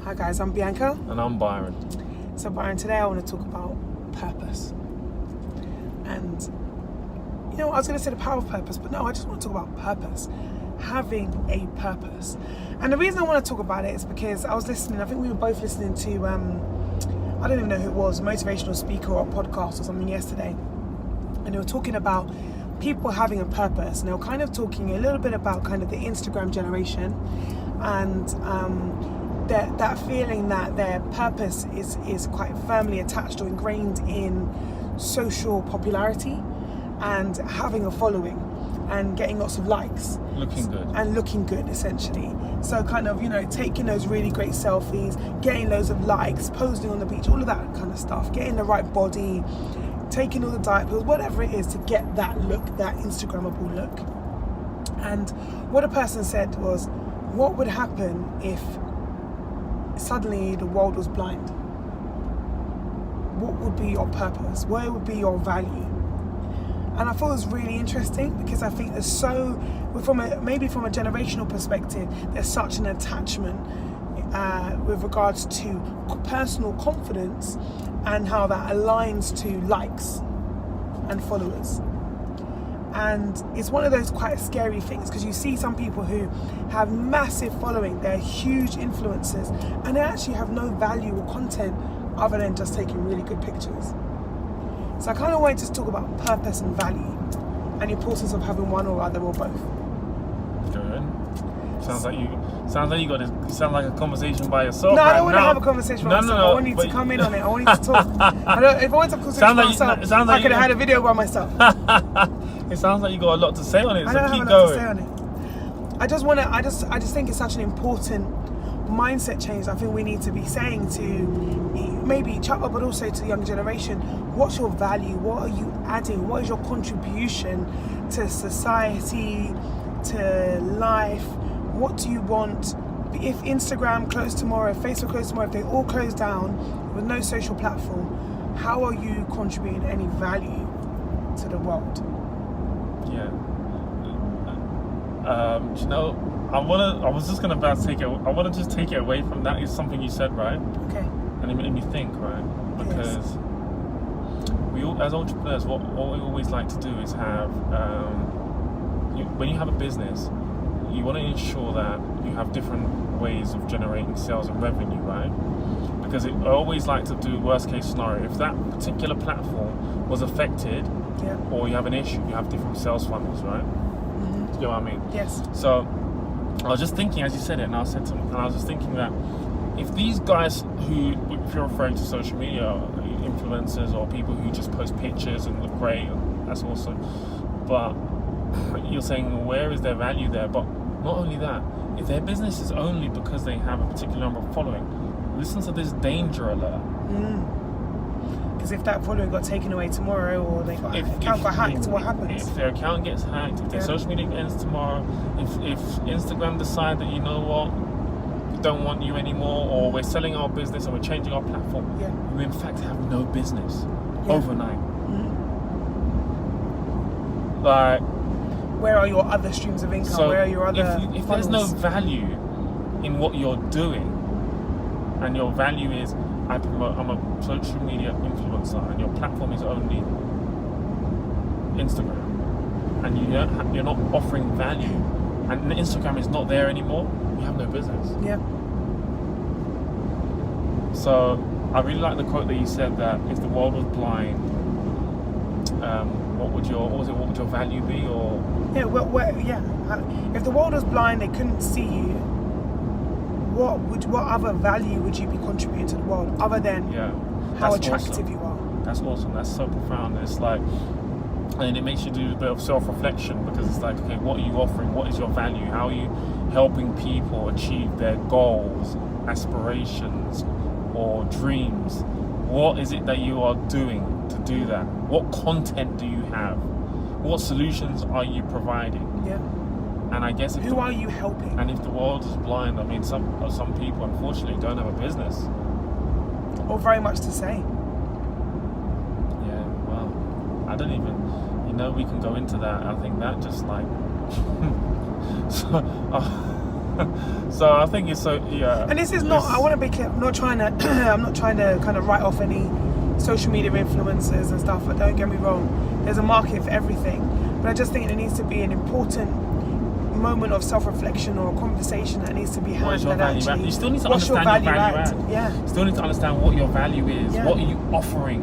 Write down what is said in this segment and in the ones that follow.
Hi guys, I'm Bianca. And I'm Byron. So Byron, today I want to talk about purpose. And I was going to say the power of purpose, but no, I just want to talk about purpose. Having a purpose. And the reason I want to talk about it is because I was listening, I think we were both listening to, I don't even know who it was, a motivational speaker or a podcast or something yesterday. And they were talking about people having a purpose. And they were kind of talking a little bit about kind of the Instagram generation and that feeling that their purpose is quite firmly attached or ingrained in social popularity and having a following and getting lots of likes. Looking good. And looking good, essentially. So kind of, taking those really great selfies, getting loads of likes, posing on the beach, all of that kind of stuff, getting the right body, taking all the diet pills, whatever it is to get that look, that Instagrammable look. And what a person said was, what would happen if suddenly the world was blind? What would be your purpose? Where would be your value? And I thought it was really interesting because I think there's maybe from a generational perspective, there's such an attachment with regards to personal confidence and how that aligns to likes and followers. And it's one of those quite scary things because you see some people who have massive following, they're huge influencers, and they actually have no value or content other than just taking really good pictures. So I kind of wanted to talk about purpose and value and the importance of having one or other or both. Good. Sounds like you sound like a conversation by yourself. No, right I don't want to now. have a conversation by myself. I want you to come in on it. I want you to talk. If I want to have a conversation by myself, I could have had a video by myself. It sounds like you got a lot to say on it, so keep going. I don't have a lot to say on it. I just think it's such an important mindset change. I think we need to be saying to maybe each other, but also to the younger generation, what's your value? What are you adding? What is your contribution to society, to life? What do you want? If Instagram closed tomorrow, if Facebook closed tomorrow, if they all closed down with no social platform, how are you contributing any value to the world? Yeah. I want to just take it away from that. It's something you said, right? Okay. And it made me think, right? Because we all, as entrepreneurs, what we always like to do is have, when you have a business, you want to ensure that you have different ways of generating sales and revenue, right? Because I always like to do worst case scenario. If that particular platform was affected, or you have an issue, you have different sales funnels, right? Mm-hmm. You know what I mean? Yes. So I was just thinking as you said it, and I was just thinking that if these guys who, if you're referring to social media influencers or people who just post pictures and look great, that's awesome. But you're saying, where is their value there? But not only that, if their business is only because they have a particular number of following, listen to this danger alert. Because if that following got taken away tomorrow, or their account got hacked, what happens? If their account gets hacked, if their social media ends tomorrow, if Instagram decide that, you know what, we don't want you anymore, or we're selling our business and we're changing our platform, you in fact have no business overnight. Like, where are your other streams of income? Where are your other if there's no value in what you're doing, and your value is, I'm a social media influencer, and your platform is only Instagram, and you're not offering value, and Instagram is not there anymore, you have no business. Yeah. So I really like the quote that you said, that if the world was blind, what would your value be? Or if the world was blind, they couldn't see you, what other value would you be contributing to the world other than how attractive you are? That's awesome. That's so profound. It's like, and it makes you do a bit of self-reflection, because it's like, okay, what are you offering? What is your value? How are you helping people achieve their goals, aspirations, or dreams? What is it that you are doing to do that? What content do you have? What solutions are you providing? Yeah. And I guess who are you helping? And if the world is blind, I mean, some people unfortunately don't have a business, or very much to say. Yeah, well, I don't even. We can go into that. I think that just like. So I think it's so, yeah. And this is not, I want to be clear, I'm not trying to kind of write off any social media influencers and stuff, but don't get me wrong, there's a market for everything. But I just think there needs to be an important moment of self-reflection or a conversation that needs to be had. What is your value add? You still need to what's understand your value add. Yeah. You still need to understand what your value is. Yeah. What are you offering?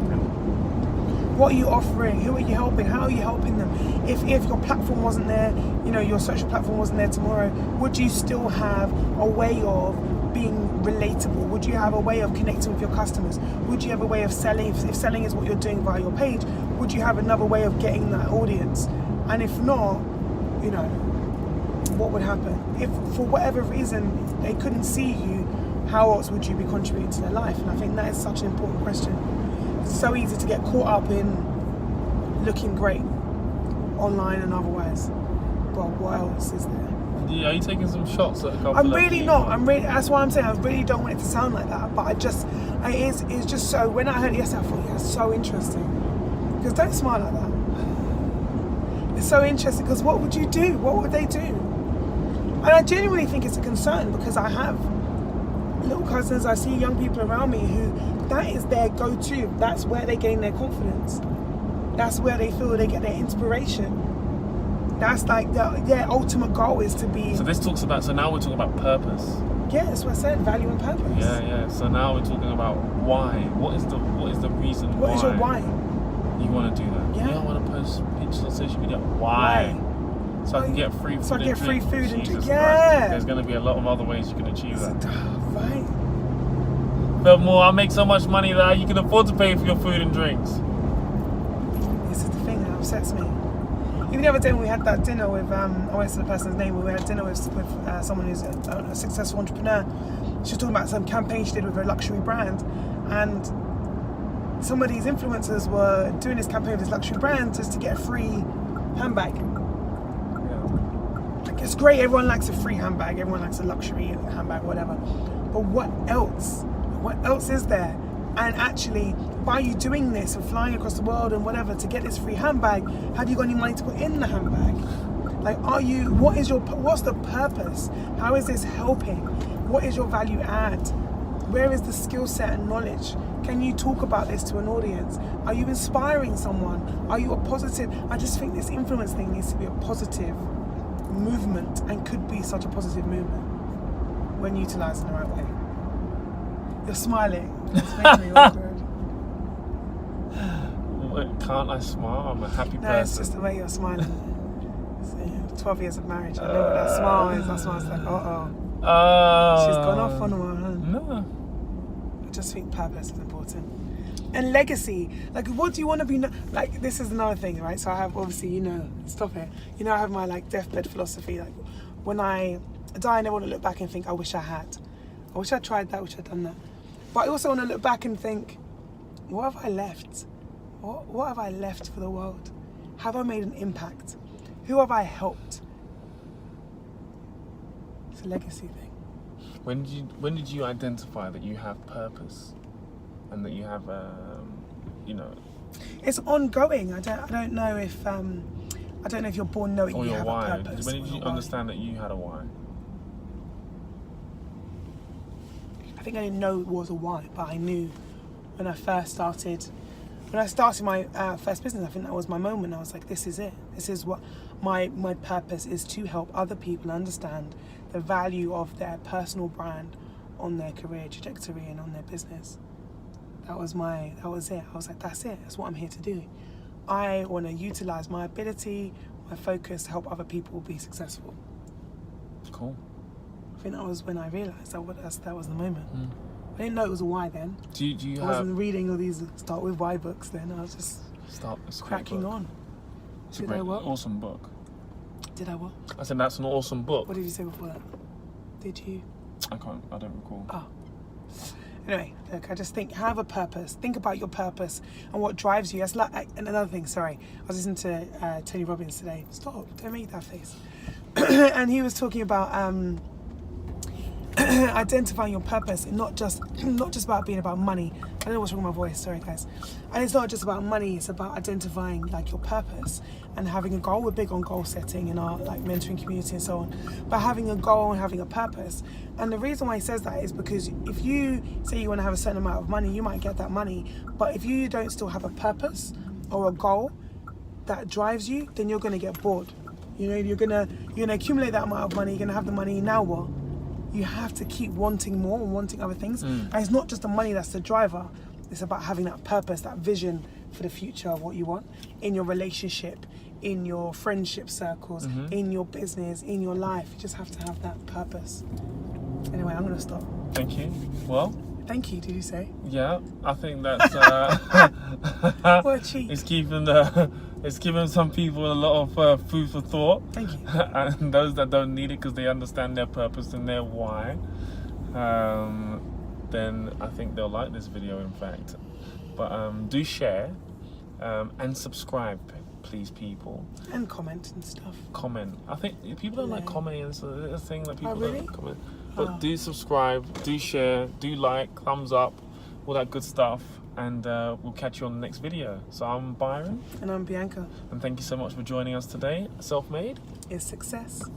What are you offering? Who are you helping? How are you helping them? If your platform wasn't there, your social platform wasn't there tomorrow, would you still have a way of being relatable? Would you have a way of connecting with your customers? Would you have a way of selling? If selling is what you're doing via your page, would you have another way of getting that audience? And if not, what would happen? If for whatever reason they couldn't see you, how else would you be contributing to their life? And I think that is such an important question. It's so easy to get caught up in looking great online and otherwise. But what else is there? Yeah, are you taking some shots at a couple I'm really not. That's why I'm saying I really don't want it to sound like that. But it's just so, when I heard it yesterday, I thought, yeah, it's so interesting. Because don't smile like that. It's so interesting because what would you do? What would they do? And I genuinely think it's a concern because I have little cousins, I see young people around me who that is their go-to. That's where they gain their confidence. That's where they feel they get their inspiration. That's like their ultimate goal is to be. So now we're talking about purpose. Yeah, that's what I said, value and purpose. Yeah. So now we're talking about why. What is the reason why? What is your why? You want to do that? Yeah. I want to post pictures on social media. Why? So I can get free food. So I get free food and drink. Yeah. Christ. There's going to be a lot of other ways you can achieve that. Right. Furthermore, I make so much money that you can afford to pay for your food and drinks. This is the thing that upsets me. Even the other day when we had that dinner with, I won't say the person's name, but we had dinner with someone who's a successful entrepreneur. She was talking about some campaign she did with her luxury brand, and some of these influencers were doing this campaign with this luxury brand just to get a free handbag. Yeah. Like, it's great, everyone likes a free handbag, everyone likes a luxury handbag, whatever. But what else? What else is there? And actually, by you doing this and flying across the world and whatever to get this free handbag, have you got any money to put in the handbag? Like, what's the purpose? How is this helping? What is your value add? Where is the skill set and knowledge? Can you talk about this to an audience? Are you inspiring someone? Are you a positive? I just think this influence thing needs to be a positive movement and could be such a positive movement when utilised in the right way. You're smiling. It's making me awkward. Can't I smile? I'm a happy person. No, it's just the way you're smiling. 12 years of marriage. I know what that smile is. That smile's like, she's gone off on one. No. I just think purpose is important. And legacy. Like, what do you want to be? Like, this is another thing, right? So I have, obviously, stop it. I have my, deathbed philosophy. Like, when I die, I never want to look back and think, I wish I had. I wish I tried that, I wish I'd done that. But I also want to look back and think, what have I left? What have I left for the world? Have I made an impact? Who have I helped? It's a legacy thing. When did you identify that you have purpose and that you have It's ongoing. I don't know if you're born knowing or you your have why. a purpose. When did you understand that you had a why? I think I didn't know it was a why, but I knew when I started my first business. I think that was my moment. I was like, this is it. This is what my purpose is, to help other people understand the value of their personal brand on their career trajectory and on their business. That was it. I was like, that's it. That's what I'm here to do. I want to utilize my ability, my focus to help other people be successful. Cool. I think that was when I realised that was the moment. I didn't know it was a why then. I wasn't reading all these start with why books then. I was just cracking on. It's a great, awesome book. Did I what? I said that's an awesome book. What did you say before that? Did you? I don't recall. Oh. Anyway, look, I just think, have a purpose. Think about your purpose and what drives you. That's like, and another thing, sorry. I was listening to Tony Robbins today. Stop, don't make that face. And he was talking about identifying your purpose, and not just about being about money. I don't know what's wrong with my voice, sorry guys. And it's not just about money, it's about identifying like your purpose and having a goal. We're big on goal setting in our like mentoring community and so on, but having a goal and having a purpose. And the reason why he says that is because if you say you want to have a certain amount of money, you might get that money, but if you don't still have a purpose or a goal that drives you, then you're going to get bored. You know, you're gonna accumulate that amount of money, you're gonna have the money, now what? You have to keep wanting more and wanting other things. And it's not just the money that's the driver, it's about having that purpose, that vision for the future of what you want in your relationship, in your friendship circles, in your business, in your life. You just have to have that purpose. Anyway, I'm gonna stop. Thank you. Well, thank you, did you say? Yeah, I think that's what a cheat. It's giving some people a lot of food for thought. Thank you. And those that don't need it because they understand their purpose and their why, then I think they'll like this video, in fact. But do share and subscribe, please, people. And comment and stuff. Comment. I think people don't like commenting. It's a thing that people don't like comment. But do subscribe, do share, do like, thumbs up, all that good stuff. And we'll catch you on the next video. So I'm Byron. And I'm Bianca. And thank you so much for joining us today. Self-made is success.